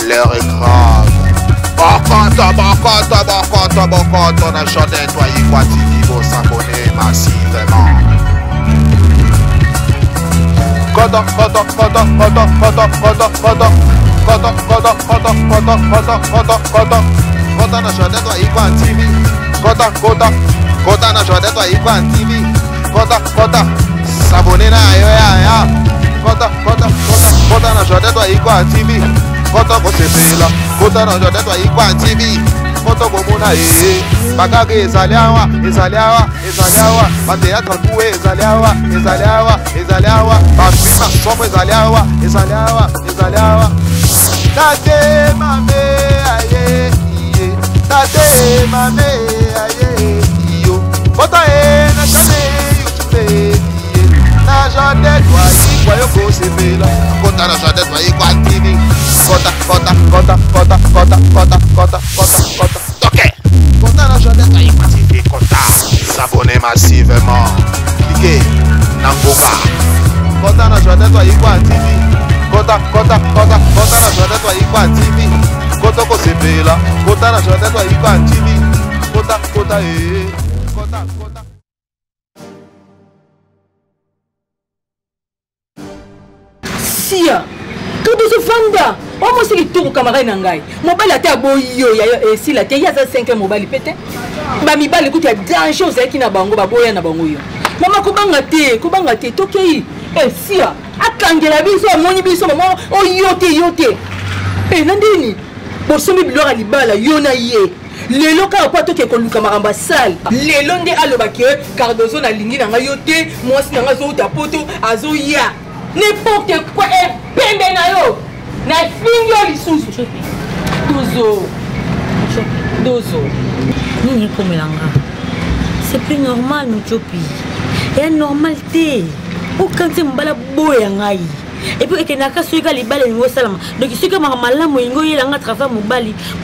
L'heure est grave. Bokoto, on a chanté toi y quoi TV, vous s'abonner massivement. Koto, on a chanté toi y quoi TV. Koto, on a chanté toi y quoi TV. Koto, s'abonner na yo ya. Koto, on a chanté toi y quoi TV. Koto ko sepela, koto na chanté toi y quoi TV. Koto ko muna bakage ezaliawa, bateatra kuwe ezaliawa, bafima somo ezaliawa. Tate mame aye, tate mame aye, iyo. Koto na chane YouTube, na jade toi y kwa yo ko sepela, koto na jade toi y kwa TV. Kota. Ok. Kota na jade toi y kwa TV. Kota. S'abonner massivement. Cliquez. Nangoka. Kota na jade toi y kwa TV. Kota na jade toi y kwa TV. Kota ko sepela. Kota na jade toi y kwa TV. Kota. Kota. Sia. Tout de ce fanda. Moi c'est le tour camarade nangai. Mobile a été boyo ya si la te ya za 5 mobile pété. Ba mi bale kutu ya danger aux qui na bango ba boya na bango yo. Mama kubanga te tokei. Sia. Akangela biso amoni biso mama o yote. Nandini. Bosomi bilora libala yo na ye. Lelo ka pas toke ko luka maramba sale. Lelo nde aloba ke Cardozo na lingi na yo te, moi si na zo ta poto azo ya. N'importe quoi est pembe na yo. Na fingo lisusu. Dozo. Nini komelanga. C'est plus normal Muchopi. Et normalité. Aucun te mbala boya ngai. Et puis il naka suika libale ngo salama. Donc suika makamala mo ngo yelanga travail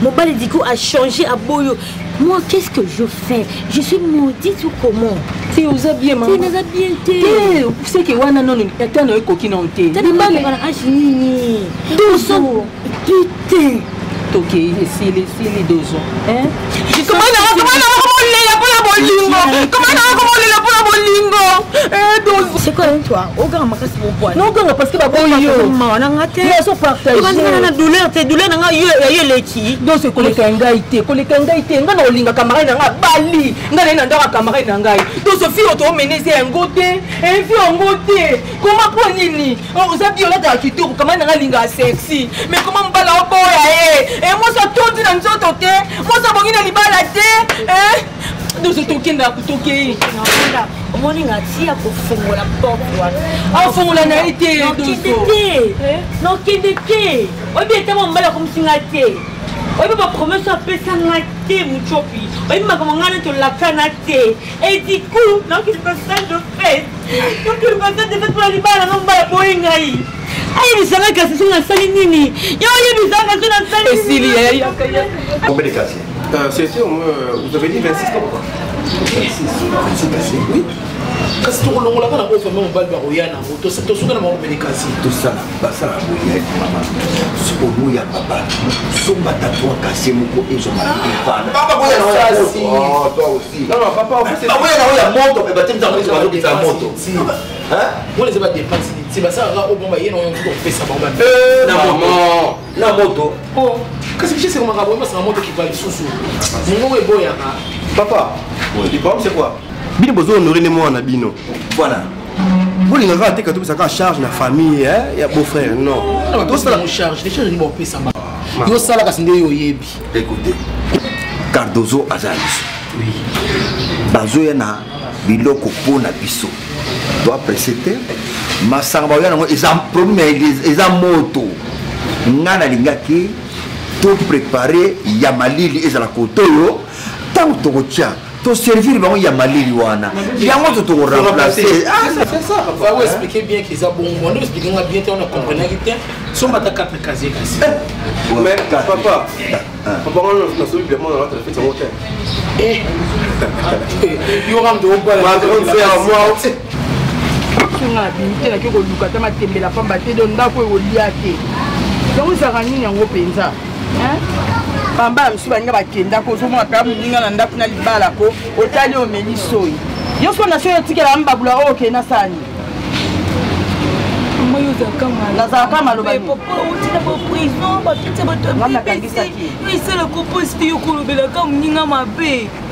mobali du coup a changé à boyo. Moi qu'est-ce que je fais? Je suis maudite ou comment? Si vous avez bien maman. Si vous avez bien été. Vous savez que wana non etano e kokina onte. Libale bana achini. Dozo. Putain. Ok, c'est les dozo. Hein? Comment c'est quoi toi? Aucun makasi pour poids. Non, parce que ba boyo. Maman ngate. Ils sont partagés. Na douleur na yo leki. Donc c'est koleka ngaité. Ngana olinga camarade nga bali. Ngana na ndaka camarade ngai. Donc ce fille auto menacer un goté. Un fille en goté. Comment pour nini? On vous a dit on a dans kitoko comment nga linga sexy. Mais comment mbala boya et moi ça tourne dans nzoto te. Moi ça bongi na libala te. Hein? Donc c'est tokenda kutoke. Omoni ngati ya kofongola porte wana. Ah fongola na été. Non kidete. Obi etamo mbala komsinga te. Obi ba promesse apesa ngate Muchopi. Obi makamangana to la kanate. Et du coup, non qu'il passe de fête. Donc il passe de fête pour la libala non mbala boingai. Aïe bisanga kasi suna sali nini. Yo bisanga suna sali. Et Sili ya. Combien de casiers? C'était au moins, vous avez dit 26 ans. 26 oui. Quand tu as dit que tu as fait un bal de Royana, tu as fait un casier. Tout ça, ça a bouillé, maman. Si on bouille à papa, si on bat à toi, casser mon coup, et je m'en vais. Papa, oui, oh, toi aussi. Non, papa, en fait, c'est pas. Oui, il y a un moto, mais tu me dis que tu as un moto. Hein? Moi, les ai dépensés. C'est pas ça, au bon, il y a un fait ça. Non, moto. Oh, qu'est-ce que c'est comme un moto qui va aller sous. Mon nom est beau, papa, le problème c'est quoi? Bino bozo honorer moi na bino. Voilà. Vous les gars te que ça ka charge la famille hein, il y a beau frère non. Tout ça la charge, les charges ni bon pesa ba. Yo sala ka sinde yo yebi. Écoutez. Cardozo Azalis. Oui. Bazo yana biloko pona biso. Doit précéder masanga yana ngo exam premier exam moto. Ngana lingaki tout préparer ya malili ezala kotoyo tant to kotia. To servir bango ya malili wana. Yango to remplacer. Ah, c'est ça. On va expliquer bien qu'ils ont bon. On doit expliquer bien on a compris que son bata 4 casiers cassés. Mais papa, on a sauvé bien mon autre fait son hôtel. Eh. Il y aura de haut bas. Moi singa na bimite na ke koluka ta matembela pamba te do ndako ekolia te yango ezalaka nini yango mpenza pamba ya mosusu baninga bakendako ozomona mpe moninga na ndako na libala ko otali omeli soi yo so na soi otikela mbabula oyo okende na sani nazalaka maloba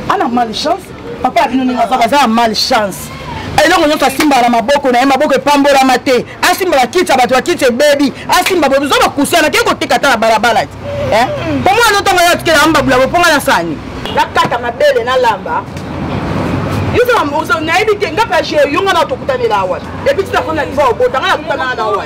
ana malchance papa ya bino ninga aza na malchance eloko nyonso asimbaka na maboko na ye maboko epambolama te asimbaka kiti ya bato bakiti ebebi asimba bozo bakusiana ke koteka ta na balabala ti po mwana otongo yo atikela mbabula boponga na sani nakata mabele na lamba nayebi te nga mpe ashe yo nga na tokutanela awa epi titakona liva obota nga nakutananga na awa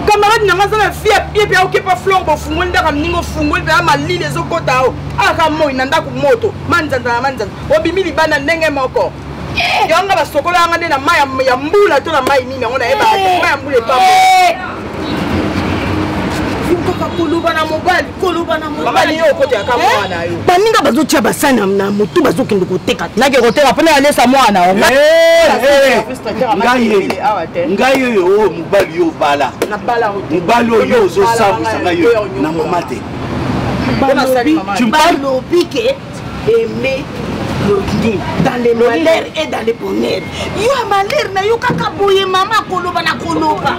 camarade nanga aza na fie pie mpe aokepa flor bofungoli ndaka mninga ofungoli mpe amalili ezokota ao aka moi na ndako moto manzanza na manzanza obimi libanda ndenge moko yanga basokola yanga nde na mai ya mbula to na mai nini yango nayeba mai ya mbula epambo mobali yo okoteyaka mwana yo baninga bazotia basani na motu bazokende koteka nake koteka mpona yalesa mwana ngai oyo oyo mobali yo bala mobali oyo ozosambwisanga yo na mama te balobi ke aime dans les malheurs et dans les bonheurs yo ya malheur na yo kaka boye mama koloba na koloba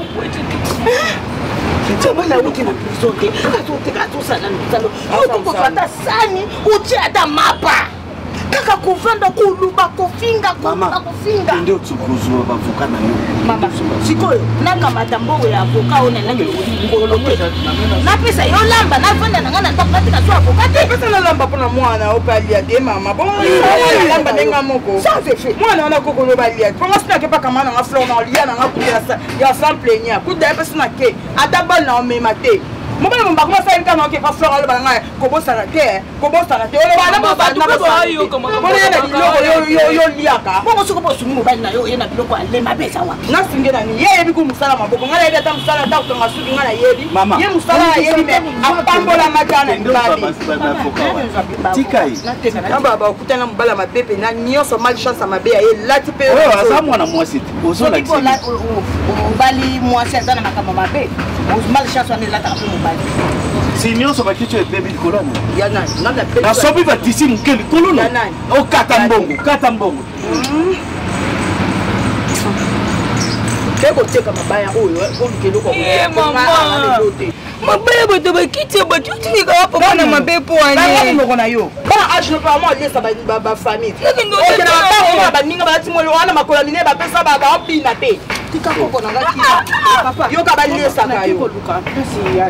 tobana uti na prison te atoteka atosala losalo okokofata sani uti ata mapa kaka kovanda koluba kofinga kofinga nde otsukuzwa bavoka na yo mama sikoyo nakamata mbongo ya avoka oyo nanange ngolo te napesa yo lamba navanda nanga na ndako natika so avoka te pesa na lamba mpona mwana oyo mpe alia te mama bonlamba ndenga moko mwana wana kokolo balia te mponga sinake mpaka mwana nanga flor na olia nanga kuta ya samplenia kuta ye mpe sinake ata bale na omema te mobala mombako masali kaka okepa flor aloba nanga kobosana te olobanaboyena biloko yoliaka bongo soko mpo osungi mobali na yo oye na biloko alema pesa wa nasinge nani ye yebi ku mosala maboko ngai nayebi ata mosala ata kotonga suki ngai nayebi ye mosala nayebi me apambolama ta na mibali bakutana mobala mabe mpena nyonso malchance ya mabe ya ye lati mpe aza mwana mwasi te mobali mwasi aza na makambo mabe malchance wana elataka mpe mobali si nyonso bakiti ebebi likolo nasobi batisi moke likolo okata mbongo koteka mabaya oyo olukeloko mabaya bato bakiti ya bato otikaka papa na mabe po waneloko na yo bana age no pama alesa bafamille okena babango baninga batimoli wana makolo mine bapesa baobina te tika koko nanga yoka balesaka yo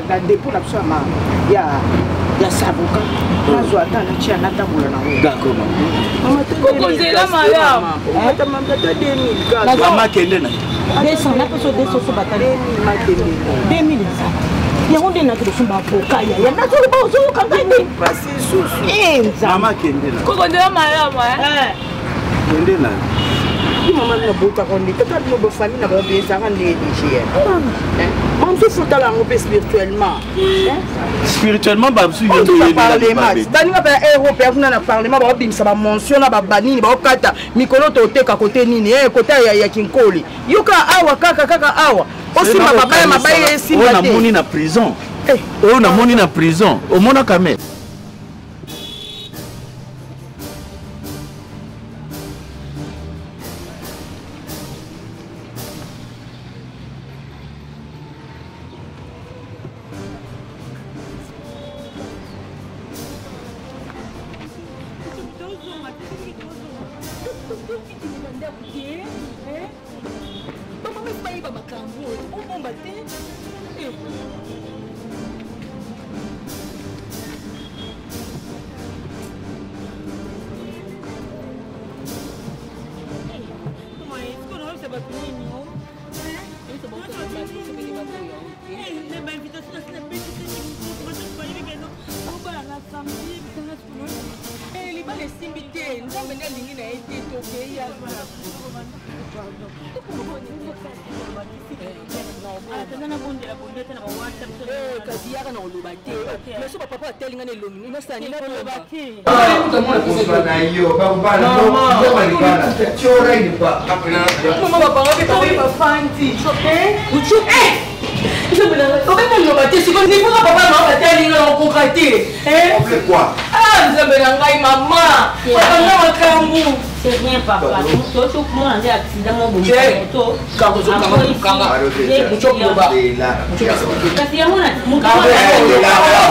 na depo na biso ya saboka nazwa ata natia natambola nangokokozela malamu mama kende na napeso desoso batali 2000 yango nde nakende fumba avoka yaya nazoloba ozoyoka ngai te mama kende na kokozela malamu kende na mama nabotaka nde tata bino bafamille na bango ezaka ndenge dégr mamsusu otala yango mpe spirituellement baninga mpe ya européen kuna na parlement baobimisa bamonsion na babanini baokata mikolo toteka kote nini kote ya kinkoli yoka awa kaka awa osimba mabaya mabaya esimba te oyo namoni na prison omonaka me kasi yaka na koloba te mais so bapapa atelinga na elongi inosani mama bapanga mpe bakoyi bafandi obenoloba te siko nipoka papa maa batelinga na kokoka te nzambe na ngai mama bakanga makambo c'est rien papa toto kuna nde accident mo bomo kasi yango na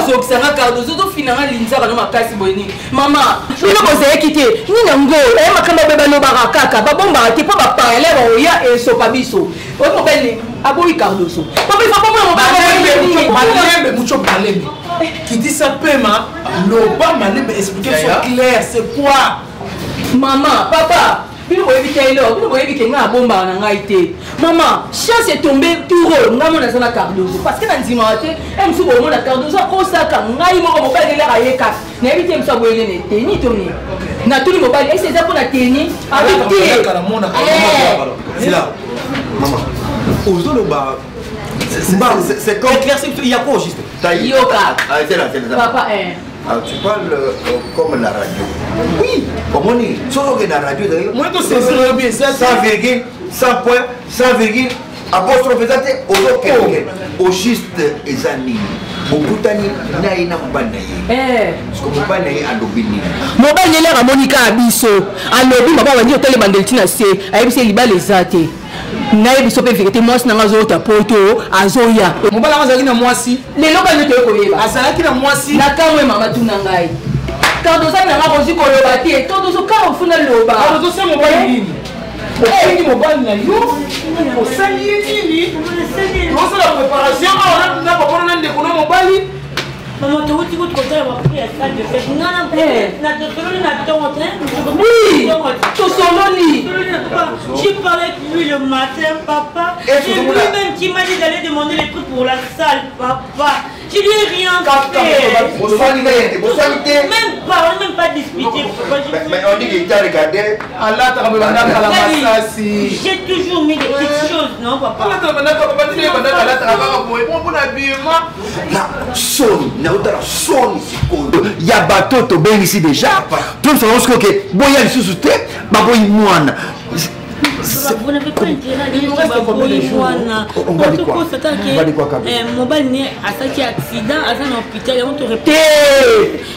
ozokisanga kardozo tofinanga linzaka no makasi boye nini mama bino bozalaki te nini yango eye makambo abe balobaka kaka babombaka te mpo baparle baoya esopa biso oyo mobali aboyi kardozo Malembe, mucho malembe. Qui dit ça paiement, le bas malembe expliquer soit clair, c'est quoi? Maman, papa, bino boyebi te lo, bino boyebi ke nga bomba na ngai te. Maman, chance est tombée tout rôle, nga mona sana Cardozo parce que na ndima te, msu bo mona Cardozo ko saka ngai moko mobali lela ayeka. Na yebi te msa boyele ne te ni to ni. Na tuli mobali, est-ce que ça pour na teni? Avec te. C'est là. Maman. Ozoloba. C'est comme éclairci, il y a quoi juste? Yoka. Ah, c'est là, c'est là. Papa, Ah, tu parles comme la radio. Oui, comme on dit. Solo que la radio d'ailleurs. Moi, c'est bien ça. 100 virgule, 100 points, 100 virgule, apostrophe zate, au juste ezani. Bokutani na ina mbanaye. Parce que mbanaye andobini. Mobali lera Monica abiso. Alobi maba wandi hôtel Mandeltina se. Ayebise liba les ate. Nayebi so pe vérité mwasi nanga zo ta poto azoya. Mobali azalaki na mwasi. Lelo ba nyoto koyeba. Azalaki na mwasi. Na kamwe mama tuna ngai. Cardozo nanga kozi koloba te. Cardozo ka ofuna loba. Cardozo se mobali nini? Ni mobali na yo. Osali nini? Osa la préparation on a pas na ndeko na mobali. Maman, tu vois tu côté va prier ça de fait. Non na toloni na tonte. Oui. To soloni. J'ai parlé avec lui le matin, papa. C'est lui-même qui m'a dit d'aller demander les prix pour la salle, papa. Je lui ai rien fait. Même pas discuté. Mais on dit qu'il t'a regardé. Allah t'a remis à la massassi. J'ai toujours mis des petites choses, non, papa? Allah t'a remis à La sonne, il y a bateau to bien ici déjà. Tout le monde que boya sous te, baboy moine. Vous n'avez pas intérêt à on va dire quoi? Mobile né à ça qui accident à un hôpital on te répète.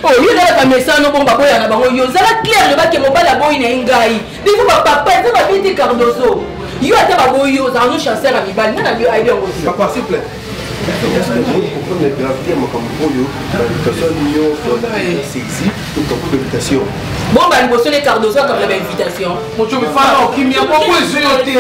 Oh, il y a un message no bomba boya na bango yo zala clair le ba ke mobile aboyi na ngai. Difu ba papa te ba biti Cardozo. Yo ata ba boyo za no chanceur à mibali na bio aider ngo. Papa s'il vous plaît. Est-ce que vous comprenez la gravité comme Boyo, l'invitation Nio, c'est ici, donc beaucoup d'invitation. Bon, bah, il bosse les Cardozo comme la invitation. Mon Dieu, mais femme, qui m'a pas posé au thé.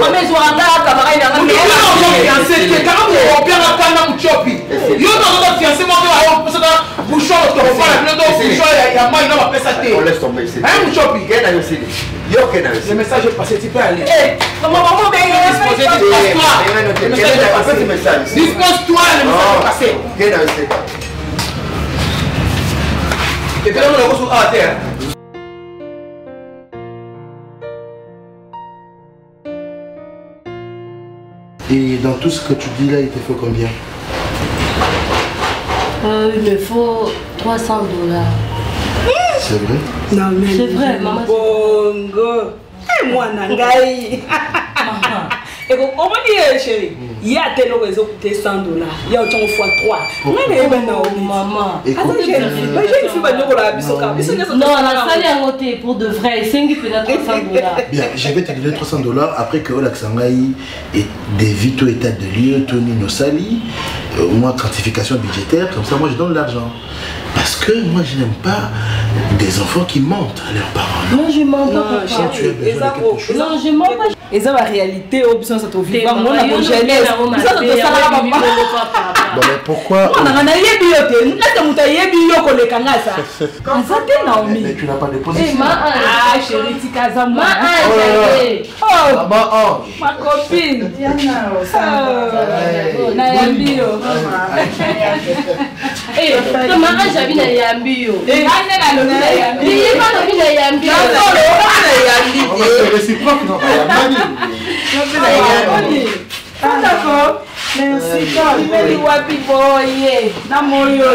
Maman, ils ont un gars, camarade, il a un gars. C'est que quand on bien la canne à Mouchopi. Yo, dans notre fiancé, moi, on peut se bouchon, on va faire le bouchon, il y a moi, il va pas ça. On laisse tomber ici. Hein, Mouchopi? Le message est passé, tu peux aller. Maman, dispose-toi, le message est passé. Et puis là, on a reçu à terre. Et dans tout ce que tu dis là, il te faut combien? Il me faut 300 $. C'est vrai? Non, mais c'est vrai, maman. Bongo. Et moi, Nangaï. Et on m'a dit, chérie, il y a tel euro, ils ont coûté 100 $. Il y a autant fois 3. Maman. Attends, j'ai une fille, non, la salle est en côté pour de vrai. 5 peut-être 300 $. Bien, je vais te donner 300 $ après que Olaxangaï ait des vitos état de lieu, Tony Nosali, au moins quantification budgétaire, comme ça moi je donne l'argent. Parce que moi je n'aime pas des enfants qui mentent à leurs parents. Non, je mens pas. Non, je mens pas. Et ça, la réalité, au besoin de cette vie. Moi, on a mon jeunesse. Bon, mais pourquoi? Mais tu n'as pas de position. Ah, chérie, tu cases à moi. Ma copine. D'accord. Merci Carmeli wapi boye. Na moyo.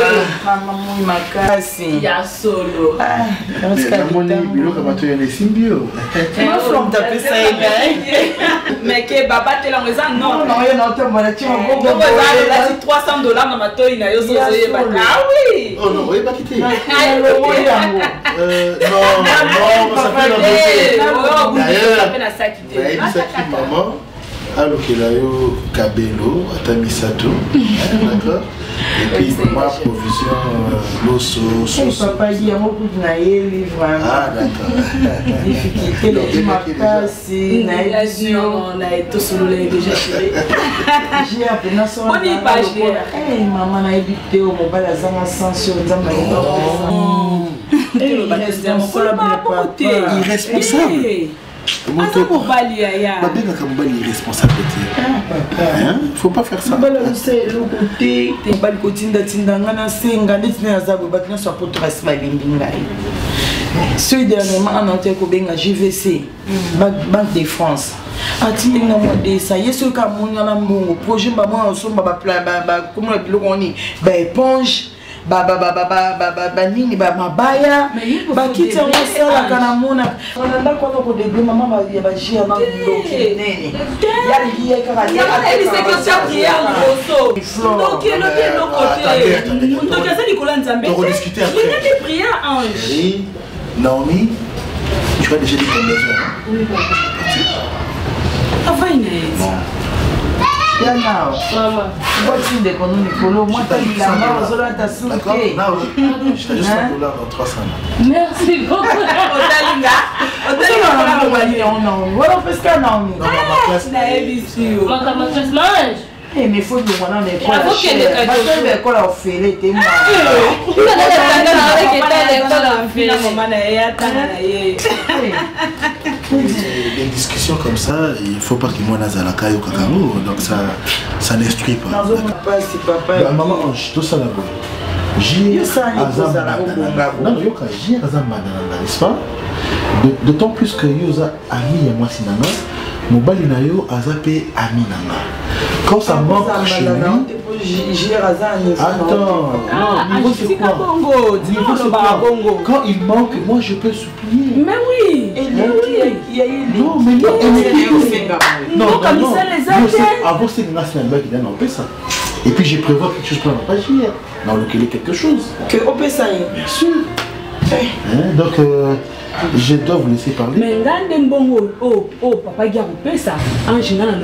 Mama mui makasi. Ya solo. namoni biloko bato ya lesimbio From the Mais que baba te la maison non. non, yo na tomona ti mo Donc là c'est $300 na matoi na yo sozoye ba. Ah oui. oh non oyeba kite yango. non ça fait la Oh, d'ailleurs vous na saki te. ayebisaki maman alokela yo kabelo ata misato d'accord et puis ma provision loso Papa dit yango kutu na ye livre. ah d'accord Difficulté le makasi na Nation na eto solo le déjà tiré. j'ai appelé na so. On y pas cher. Eh maman na ebité o mobile azanga sanction nzamba irresponsable babengaka mobali irresponsable te faut pas faire ça lokote mobali kotindatinda nga na senga ndeti ne aza boye bato nyonso apotrasi balingi ngai soki dernièrement ana te kobenga JVC Banque de France atindingi na mwa desa ye soki kamonana mbongo projet bamwana osomba bakomona biloko oni baéponge banini mabaya bakiti yango esalaka na mona na ndako wana kodegre mama ya bagia na loki nene yalingi ye kaka Naomi, tu as déjà dit ton besoin. D'accord, je t'ai juste $100 dans 300. Merci beaucoup. Mais faut que mon école a offert des discussions comme ça, il ne faut pas que moi nazalaka yo kakamo, donc ça n'instruit pas. Maman Ange, tout ça là-bas. J'ai n'est-ce pas? D'autant plus que Yosa ami et moi sinanga, mobali na yo azape ami nanga. Quand ça manque chez lui, attends, non, niveau c'est quoi? Quand il manque, moi je peux supplier. Mais oui. Non, mais non, avant c'est une nation qui donne un ça. Et puis je prévois quelque chose pour la page hier. Dans lequel quelque chose. Que au Pessa. Bien sûr. Donc je dois vous laisser parler. Mais oh papa Gia Pessa en général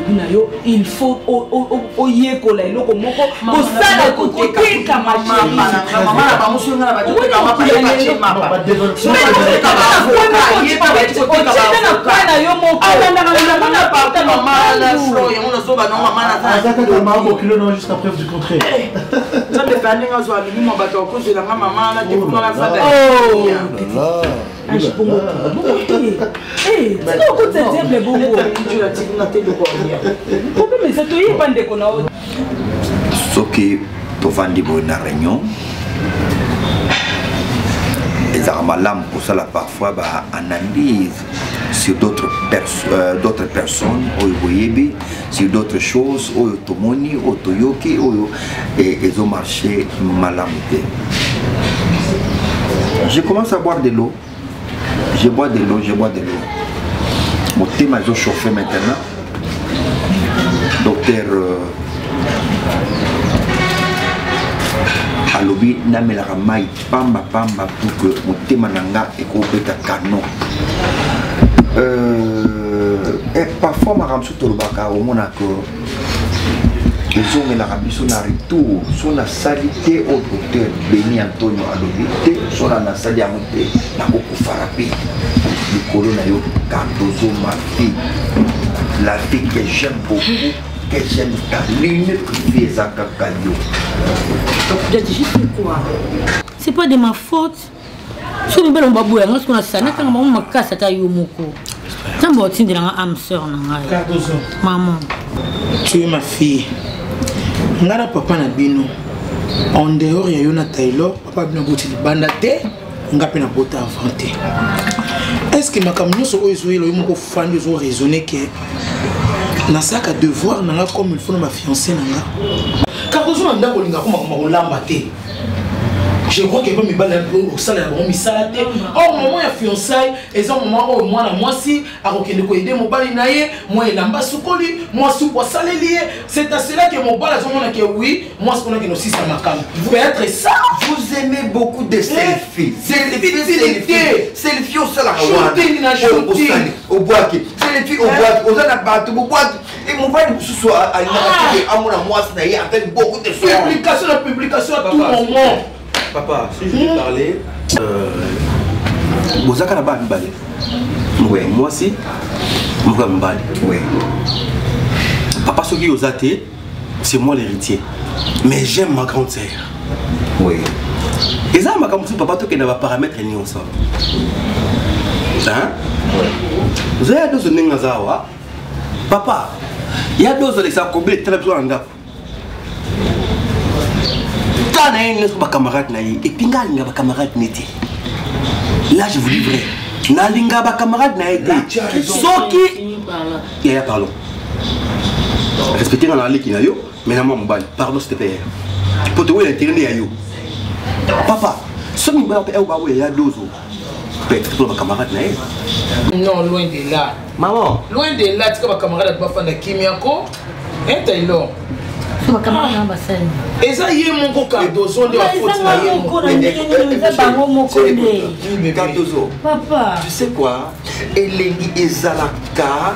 il faut au yeko la loko moko ko sala ko tika machine maman la ba musu ngala ba to ka ma pa pache mapa so ka ba ye pa ba to ka na yo moko na pa maman la flo ya mona so ba no maman na ça ka ma bo kilo non jusqu'à preuve du contraire. Ça dépend nga zo ami mo ba to ko zo la maman la te ko la fada. Oh je peux eh c'est quoi côté diable bongo tu la tina te le ko ya mais ça to y pas de kona soki tovandi boye na réunion ezalaka malamu kosala parfois baanalyse sur d'autres personnes oyo boyebi sur d'autres choses oyo tomoni oyo toyoki oyo ezomarché malamu te. Je commence à boire de l'eau. Je bois de l'eau. Mon thé m'a chauffé maintenant. Docteur alobi namelaka mai pamba pour que mon thé mananga ekobeta canon. Et parfois ma ramso tolobaka omona ko ezongelaka biso na retour so na sali te au docteur Beni Antonio alobi te so na sali yango te nakokufara mpe likolo na yo Cardozo ma fille, la fille que j'aime beaucoup, que j'aime ta ligne privée ezaka kalio. Donc j'ai dit quoi? C'est pas de ma faute. Si on va babouer, on se ça n'a qu'un moment ma casse à taille au moko. Tant bon tu dis la âme sœur na Cardozo. Maman. Tu es ma fille. Ngara papa na bino. En dehors ya yona Taylor, papa bino boti banda te, ngapi na bota avanté. Est-ce que ma camion so ozo elo moko fandi zo raisonner que nasaka devoir nanga comme il faut na ma fiancée nanga Cardozo na ndako linga ko makolamba te. Je crois que mi bala au sala ya bon misala te. Au moment ya fiançailles, et au moment où moi na moi si a kokende ko aider mon bali naye, moi elamba sukoli, moi sou pour salelier. C'est à cela que mon bali a zomona que oui, moi ce qu'on a que nos six à ma cam. Vous pouvez être ça. Vous aimez beaucoup de selfies. Selfies au sala. Shooting na shooting. Au bois qui. Selfies au bois. Aux ana battu au bois. Et mon bali ce soit à mon moi na y a fait beaucoup de choses. Publication à tout moment. Papa, si je vais parler, Bozaka na ba mbali. Oui, moi aussi, moi mbali. Oui. Papa, ce qui est athée, c'est moi l'héritier. Mais j'aime ma grande sœur. Oui. Et ça, ma grande sœur, papa, toi qui n'as pas paramètres ni ensemble. Hein? Vous avez deux zones en papa, il y a deux zones qui sont combien de temps en gap. Et puis camarade n'était. Là je vous dis vrai. Nalinga ba camarade n'a été. Soki. Et pardon. Respectez la loi qui n'a yo. Mais non mon bal. Pardon s'il te plaît. Pour te voir l'intérêt à yo. Papa. Ce qui va faire au il y a 12 ans. Peut-être pour ma camarade n'a. Non, loin de là. Maman. Loin de là, tu sais ma camarade va faire de Kimiako. Un Taylor. Et ça y est mon Cardozo de la Cardozo. Papa. Tu sais quoi? Elengi ezalaka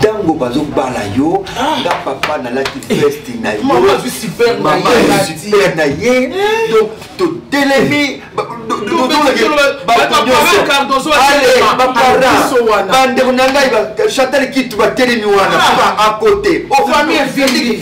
tango bazo balayo nga papa na laki vesti na yo. Maman je suis super na ye. Donc to telemi Cardozo bande nanga ba chatel kitu ba telemi wana à côté. Au famille vimi.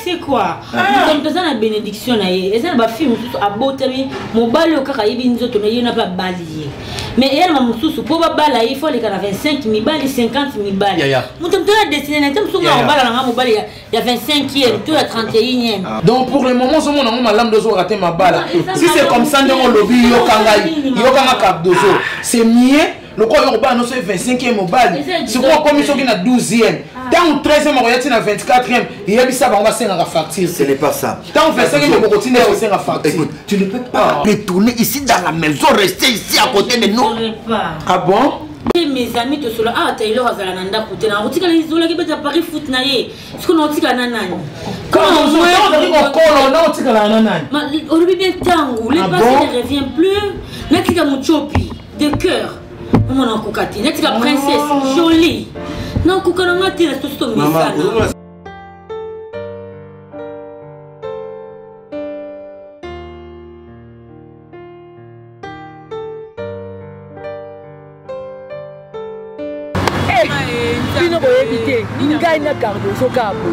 C'est quoi? Comme ça la bénédiction na ye. Et ça ba fille a botami mon bali au kaka yibi nzoto na ye na pas balier. Mais elle m'a moussou pour bala il faut les 25 000 balles 50 000 balles. Mouton la destiné na tem songa bala na mobali ya 25e tout la 31e. Donc pour le moment ce monde ma lame dozo rater ma balle. Si c'est comme ça on lobby yo kanga Cardozo. C'est mieux le quoi urbain non c'est 25e mobile. C'est quoi comme ils sont na 12e. Tant 13e on y na 24e, il y a ça on va faire la facture. Ce n'est pas ça. Tant 25e on continue à faire la facture. Écoute, tu ne peux pas retourner ici dans la maison, rester ici à côté de nous. Ah bon? Mes amis te solo ah Taylor azalananda kote na otika les zola ki beta Paris foot na ye. Ce qu'on otika na nani? Comment on jouait au colo na otika na nani? Ma on lui bien tango, le passé ne revient plus. Natika muchopi de cœur. Maman na kokati, natika princesse jolie. Non, kokana ngati na to sto misana. bino boyebi te ngai na Cardozo kabo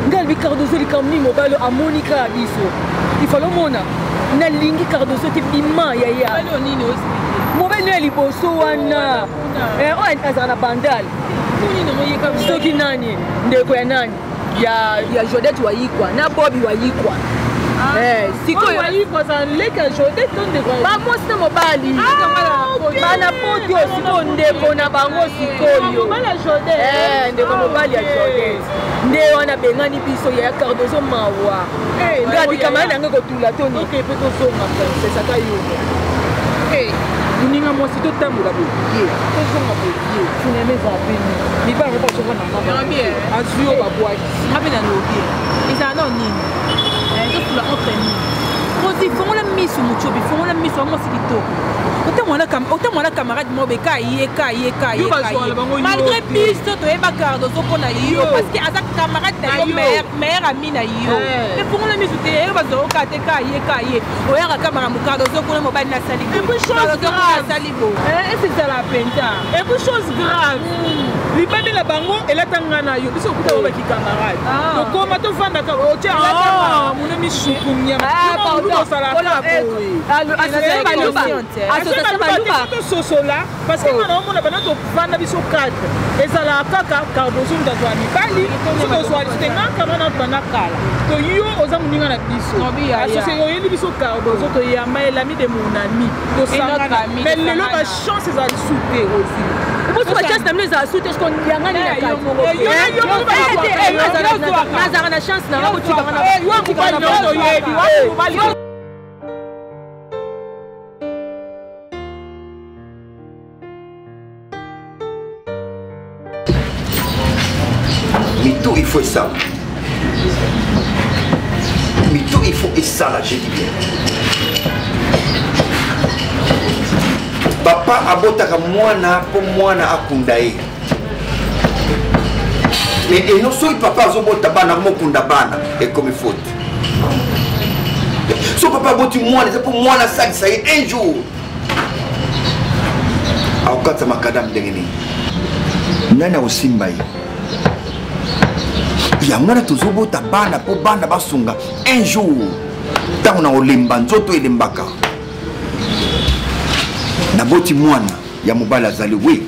ngai bi Cardozo likamni mobalo amonika biso ifalo mona nalingi Cardozo te bima yaya mobali no liboso wana oyo azala na bandal soki nani ndeko ya nani ya Jodette wayikwa na Bobby wayikwa sikoyo wayikwa za leka Jodette to ndeko bamosi na mobali bana poti osiko ndeko na bango sikoyo ndeko mobali ya Jodette nde wana bengani biso ya Cardozo mawa ngadi kamala nange kotula toni pe tozonga princesse aka yo uninga mwasi totambola boye tozonga boye sineme zapeni mibala moko osonga na mama azwi yo babwaki abe na lobi ezala nao nini totula entre nini ozi fongola miso mochobi fongola miso wango si kitoko otamwana camarade mo beka ye malgré biso toyeba Cardozo mpona yo parce que aza camarade na yo meilleur ami na yo mais fongola miso te yo bazoyoka te ka ye oyaka kamara mo Cardozo kuna mobali nasali asali bo ezala penta et puis chose grave libandi na bango elatanga na yo biso okuta obaki camarade tokoma tofandaka otia mona misuku nyama sosola parce que on a bana to vanda biso cadre ezala kaka Cardozo ndazwa mibali soki ozwa litenga kama na bana kala to yo oza muninga na biso associé yo yebi biso Cardozo to yamba elami de mon ami to sanga mais lelo ba chance ezali souper aussi mosu ba chance na mino za sute ce qu'on yanga ni na kati nazara na chance na ko tika na Mito, il faut ça. Mito, il faut ça là, je dis bien. Papa abotaka mwana po mwana akundaye. Mais et non seulement papa azobota bana mokunda bana et comme il faut. So papa aboti mwana c'est pour mwana ça y est un jour. Akata makadam ndengeni. Nana osimbai. Ya mwana tozobota bana po bana basunga un jour. Tango na olemba nzoto elembaka. Naboti mwana ya mobali azali oui.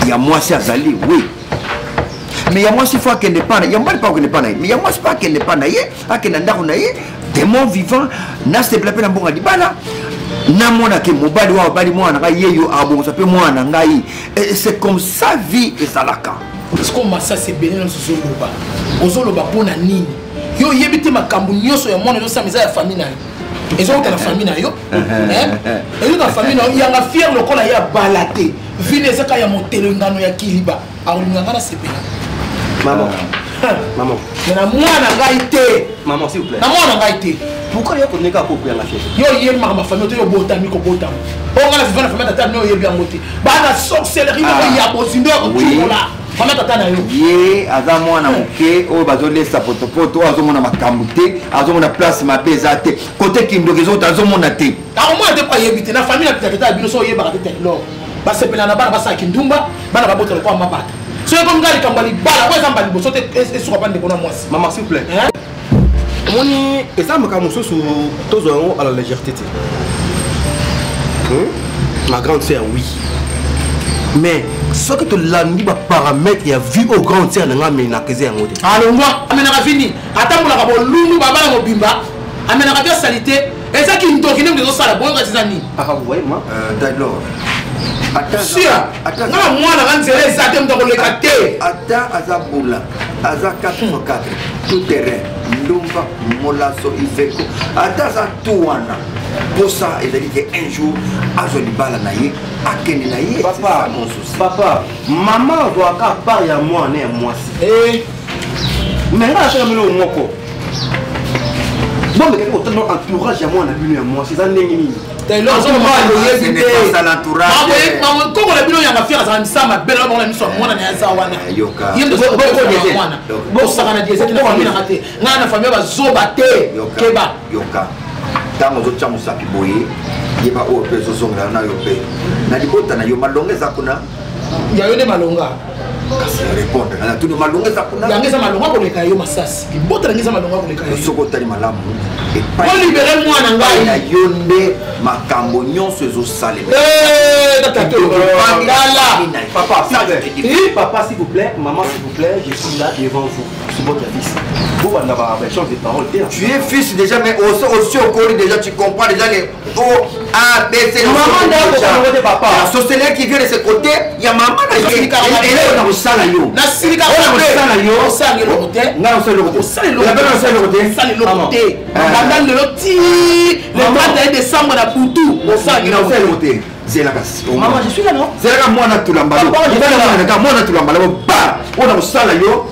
Ya mwasi azali oui. Mais ya mwasi faut akende pana, ya mobali pa akende pana. Mais ya mwasi pa akende pana ye, akende ndako na ye, démon vivant na se plape na mbonga libala. Na mwana ke mobali wa bali mwana ka yeyo abongo sa pe mwana ngai. C'est comme ça vie et salaka. Parce que ça c'est béni dans ce zoloba. Ozoloba pona nini? Yo yebite makambu nyoso ya mwana yo sa meza ya famille na yo. Ils ont la famille na yo. Ils ont la famille na yo. Yanga fier lokola ya balate. Vine saka ya motelo ngano ya kiliba. Aulinganga na sepela. Maman. Maman. Na mwana ngai te. Maman s'il vous plaît. Na mwana ngai te. Pourquoi yo koneka ko ya la fier? Yo yé ma famille to yo botami ko botami. On va la vivre la famille tata no yebi amote. Bana sorcellerie no ya bozindo ko timola. Famille tata na yo. Ye aza mwana moke o bazolesa potopoto azomona makambu te, azomona place mabeza te. Côté kindokezo azomona te. Alors moi te pas yebite na famille na tata bino so yeba te lo. Ba sepela na bana ba sa kindumba, bana ba botela ko mabata. So comme ngali kambali bala ko ezamba liboso te esuka pande kona mwasi. Maman s'il vous plaît. Moni eza makambo susu tozo à la légèreté. Ma grande sœur oui. Mais ce que tu l'as mis par paramètre, il y a vu au grand sœur de l'âme, il a causé un mot. Alors moi, amena fini. Attends pour la kabo lungu baba na mobimba. Amena ka salité. Et ça qui ndokine mdezo sala boyo ka tsani. Ah vous voyez moi D'ailleurs. Attends. Na mwana kanzela ezate mtoko le kate. Attends azabula. Aza 4x4. Tout terrain. Ndumba molaso ifeko. Attends za tuwana. Pour ça, il a dit qu'un jour, Azolibala naïe, Akene naïe, papa, mon souci. Papa, maman doit parler à moi, né moi. Eh, mais là, je suis au moko. Bon, mais quand on a entourage à moi, on a vu à moi, c'est un ennemi. T'es là, on va à l'entourage. Comment on a vu à ma fille, ça m'a belle, on a mis sur moi, on a zawana. Yoka. Il y a des gens qui ont bon, ça va dire, c'est une famille ratée. La famille va zobater. Keba. Yoka. Tango zocha musaki boye yeba o peso zonga na yo pe na libota na yo malonga za kuna ya yo ne malonga kasi répondre na tout malonga za kuna ya ngeza malonga ko leka yo masasi libota na ngeza malonga ko leka yo soko tali malamu e pa ko libérer moi na ngai ya yonde makambo nyonso ezo sale tata to ngala papa papa s'il vous plaît maman s'il vous plaît je suis là devant vous c'est votre fils. Vous avez chance de parole. Tu es fils déjà, mais aussi au Corée déjà, tu comprends déjà les O, A, B, C. Maman n'a pas papa. La sorcellerie qui vient de ce côté, il y a maman qui vient. Et là, on a un salayo. Na silika on a un salayo. On sale le côté. Non, on sale le côté. On sale le côté. On sale le côté. Sale le côté. Pendant le loti, le 31 décembre na Poutou. On sale le côté. Zelakas. Maman, je suis là non? Zelaka moi na tulamba. Moi na tulamba. Bah, on a un salayo.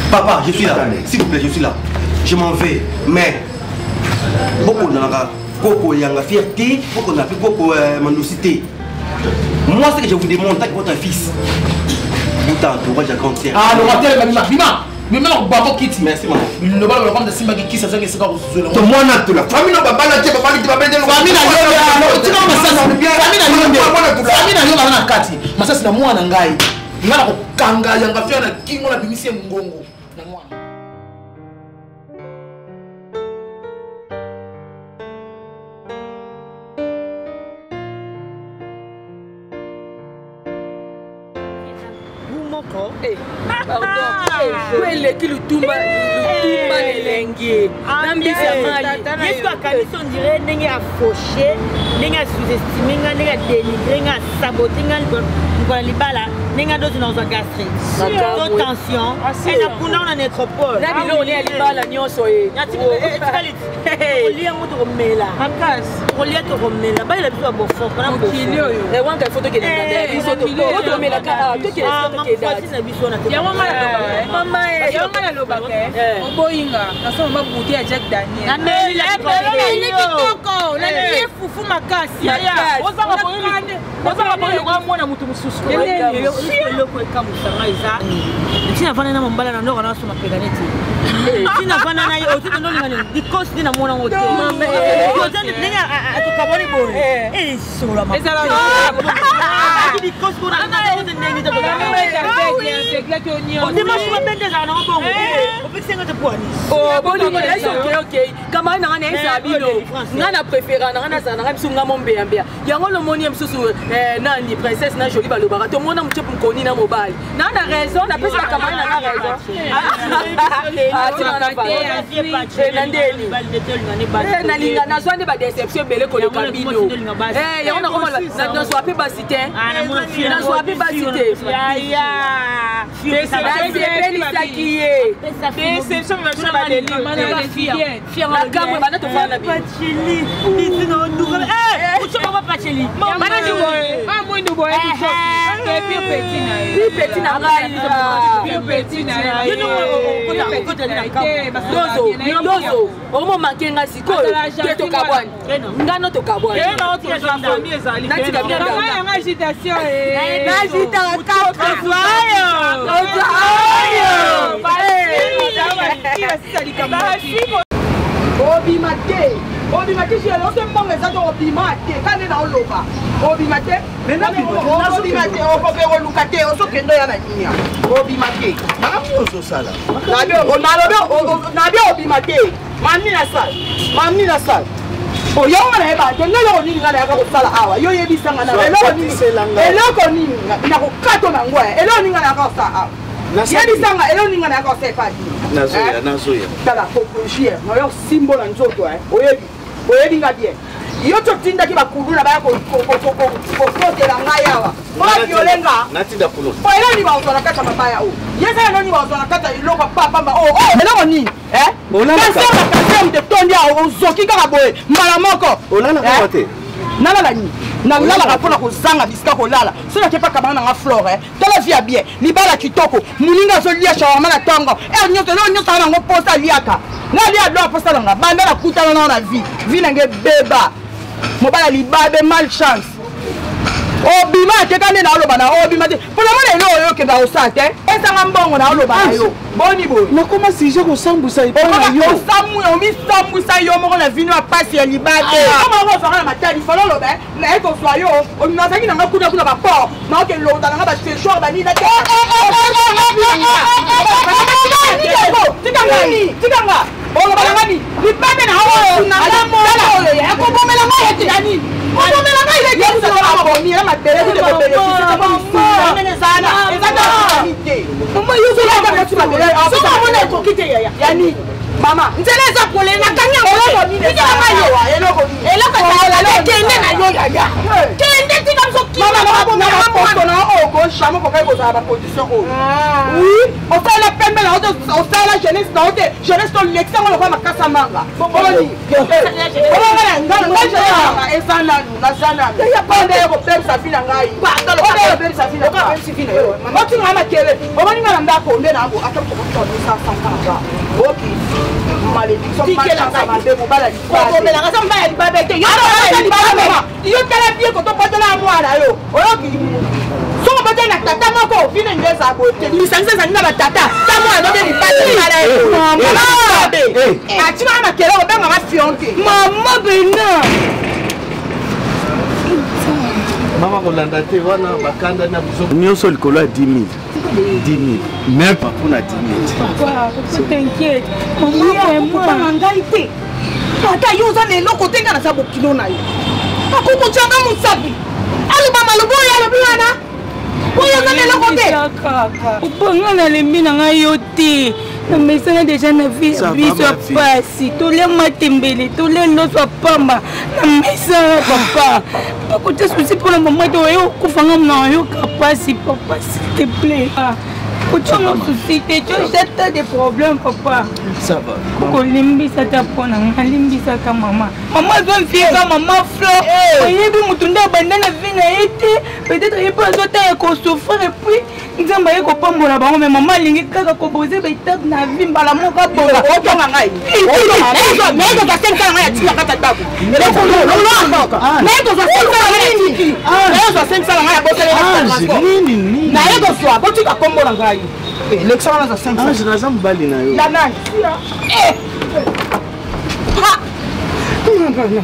Papa, je suis là. S'il vous plaît, je suis là. Je m'en vais. Mais, beaucoup de la fierté, beaucoup de manosité. Moi, ce que je vous demande, c'est que votre fils, vous t'entourage à grande sœur. Ah, le ratel, Bima. Mais même Babo Kitty. Merci, maman. Le bal, le de Simba qui s'est fait, c'est quoi vous tout le monde a tout là. Famille, non, papa, là, tu vas pas lui dire, famille, moko. Pardon. Eleki lutumba lelenge. Nambisa mali. Yesu akanisi on dirait ndenge ya fauché, ndenge ya sous-estimé, ndenge ya dénigré, ndenge ya saboté, ndenge libala, ndenge d'autres dans un gastrique. D'autres tension. Et na kuna na nécropole. Na bilo on est libala nyonso e. Olia moto romela. Akas. Olia to romela. Ba ila biso bofo. Kona bofo. E wanga photo ke ndanda biso to ko romela ka to ke photo ke da. Na biso na. Ya mama ya mama loba ke. Oboyinga. Naso mama buti ya Jack Daniel. Na meli la kitoko. Na ni fufu makasi. Ozanga boyinga. Ozanga boyinga kwa mwana mutu mususu. Loko ekamusanga eza. Tina vana na mbala na ndoko na soma peganeti. Tina vana na yo otu ndo ngani because dina mwana wote. Because ndinga atukaboni boy. Sola ma. Eza la. Because kuna na wote ndinga to. On dimanche ma bende za na bongo. Opisenga te poani. Oh boni ngona okay. Kama na ngana isa bino. Ngana préférant ngana za ngana bisunga mombe ambia. Yango lo moni msusu nani princesse na jolie balobaka to mona mchepu mkoni na mobile. Na na raison na pesa kama na raison. nalinga nazwa nde badeception ebele koleka bino yango nazwa mpe basite nazwa mpe basite nasepelisaki ye nakamwe banda tofana na bino pipeti na ngai dozo omo mankenga sikoyo ke tokabwani ngano tokabwani natika obima te obima te si eloko mbongo eza to obima te kande na oloba obima te obima te okoke koluka te osokende ya na ninia obima te nabi obima te mamni na sala oyonga na yeba te ndelo nini ngana yaka kosala awa yo yebisanga na eloko nini nakokato na ngwa eloko nini ngana yaka kosala awa yebisanga eloko nini ngana yaka kosala epadi tala kokojier nayo simbola nzoto oyebi nga bien yo totindaki bakulu na baya kokotela ngai awa oviolenga eloko nini baozwa na kati ya mabaya o yeza eloko nini baozwa na kati ya eloko papamba eloko nini kasem te tondi awa ozoki kaka boye mbala moko nalala nini nalalaka mpona kozanga bisika kolala so nakepaka bana nanga flore tala vi ya bien libala kitoko moninga azolia shawama na ntango nyonso eloko nyonso aa nango mposa aliaka nalia do aposa nanga banda nakutana nao na vi nange beba mobala libabe malchance obima ateka nde naoloba na obima te mpona mona elo oyo okenda osala te esanga mbongo naoloba na yo boni boye nakoma sije kosambusa omisambwisa yo moko na vino ya pasi ya libabe omakozwaka na matali falo oloba naye kozwa yo nazalaki nanga kuna baport naokelonda nanga baseshor banina te tikanga olobanangani libabe na oyo ekobomelanga yetinani obomelanga yetinani mabele yani mama nzela eza kolela kanya kende na yo yaya kende tika msokimamana okoshamo kokai kozala baposition oyo oui osala pembe na ote osala jeunesse na ote jeunesse to lekisango lokwa makasa manga boni eza nanu naza nanu onde ekopemisa vi na ngai otingaa makele omoninga na ndako onde nango ata kokotonisasanga oki yo tala bie kotopotela mwana yo oyoki soko bote na tata moko vine ngeza bote misangisa ezali na batata ta mwana ote libateala atima makele obengaka fionke mama bena mama kolanda te wana bakanda na biso nyonso likolo ya 10 000 même pas pour la 10 000 t'inquiète maman ngai te ata yo oza na eloko te nga naza bokilo na yo akokotyanga mosapi aloba maloba oyo alobi wana oyo eza lelo kote obanga nalembi na ngai yo te na mesana deja na biso ya pasi tolia matembele tolia loso ya pamba na mesana papa pakotia susi mpona mama te oyo okufanga na yoka pasi papa s'il te plaît kotianga susi te tozata des problèmes papa kokolimbisa ta mpona nga limbisaka mama azomfieka mama fleur oyebi motu nde abanda na vi na ye te peut-être oyebi azotanga kosouffrir epuis nzambe aye kopambola bango me mama alingi kaka kobose baetape na vi mbala moko abonga otonga ngai naye koswa botika kombola ngai élection wana za 5 naza mobali na yo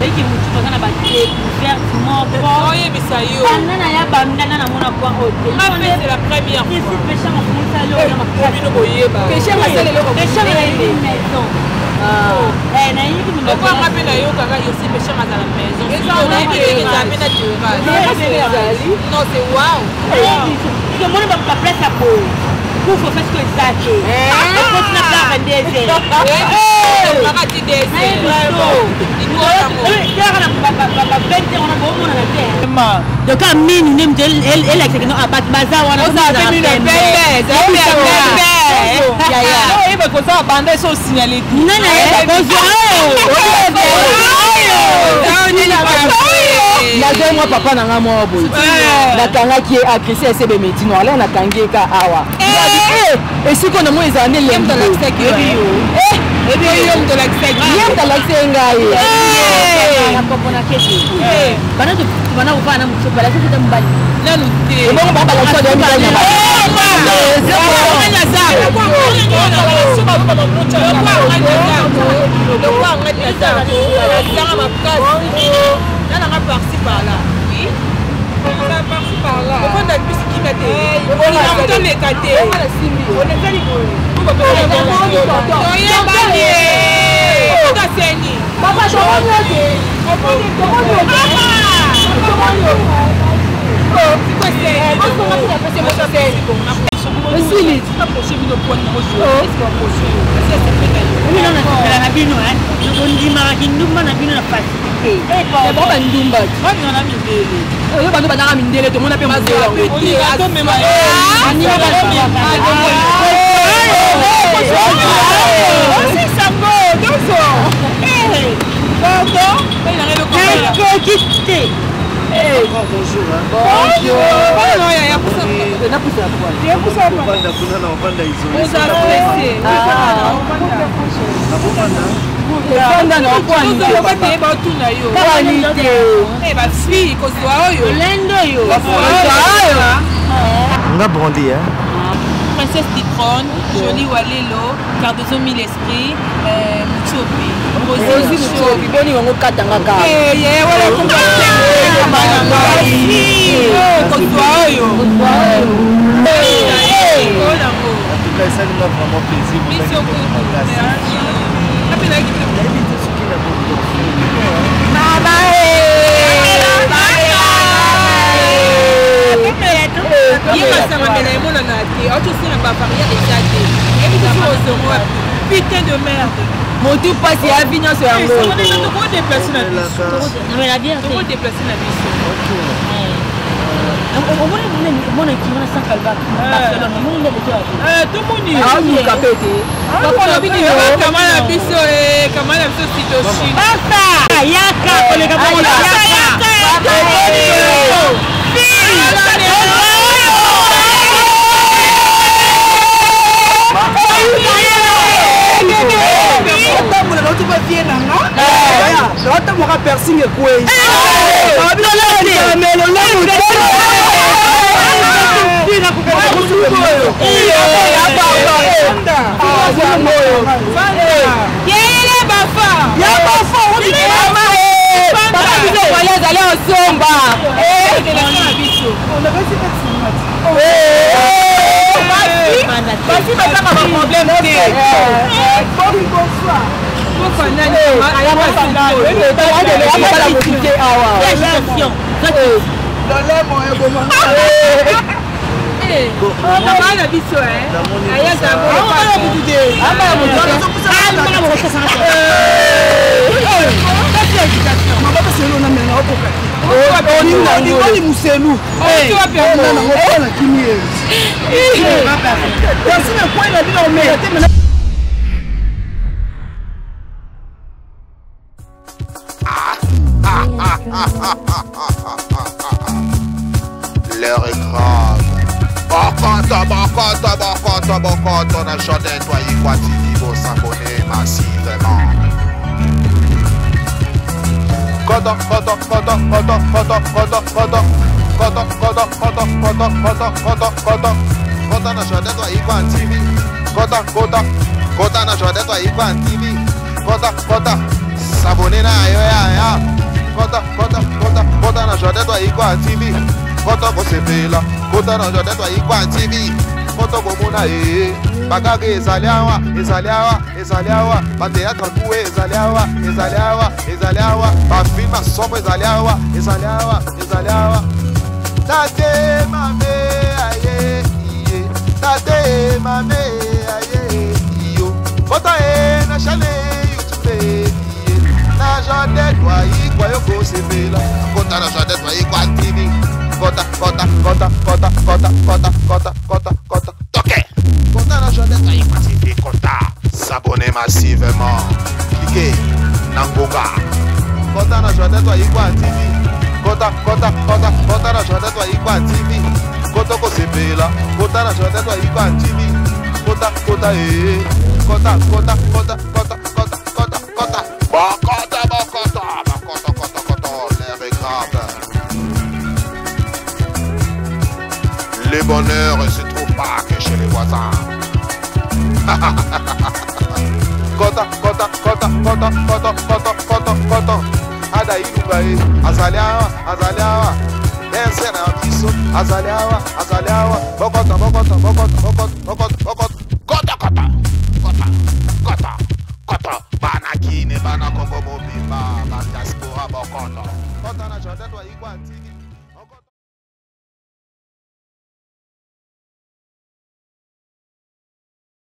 eki motu toza na badécouverte moko oyebisa yo anana ya bandana na mona kwa hotel c'est la première fois péché makomisa lo na makobino boyeba péché masalelo péché masalelo maison nayebi mokoanga mpe nayokaka yosi péché mazala maison ezaape na durage non c'est wow tomoni baplace ya boye kufa parce que ça te continue à faire des donc à mine elle a que non à bazar wana ça fait une belle il va comme ça bande so signaler non nazo mwa papa nanga mwa boye nakangaki agressé esebe metino ala nakangi ka awa esiko na moi ezane lem de l'accès yem de l'accès ngai na kopona kesi bana uvana mtu bala sisi tambali nanu te bongo baba la soda mbali na par-ci par-là. Oui. Par-ci par-là. On a plus qui m'a dit. On a tout éclaté. On est fait libre. Papa, je Princesse Titrone, Jolie Walelo, Cardozo Mille Esprit, Muchopi. Rosie Muchopi, Boni Wango Katangaka. Putain de merde. Mon tout passe à Avignon sur un mot. On est déplacé la biche. Mais la bière, on est déplacé la biche. On va aller à Saint-Calvat. Tout le monde est. Ah, nous capété. Papa, la vidéo. Comment la biche et comment la biche Sitoshi. Papa, Yaka, on est capable de Yaka. Bana biso aya zabo. L'heure est grave. Bokoto, on a chanté toi Ikwatini, vous s'abonner massivement. Koto na chanté toi Ikwatini. Koto na chanté toi Ikwatini. Koto s'abonner na yo ya. Koto na chanté toi Ikwatini. Koto ko sepela. Koto na chanté toi Ikwatini. Koto komona bagage ezaliawa bateatre kuwe ezaliawa bafilme asombo ezaliawa tate mame aye iye tate mame aye iyo koto na chale youtube iye na jode toi ikwa yoko sepela kota na jode toi ikwa tv kota toke kota na jode toi ikwa tv kota s'abonner massivement cliquez nangonga kota na jode toi ikwa tv kota na jode toi ikwa tv kota ko sepela kota na jode toi ikwa tv kota les bonheurs ne se trouvent pas que chez les voisins. Kota. Ada ilugae, azaliawa. Ensena biso, azaliawa. Bokota.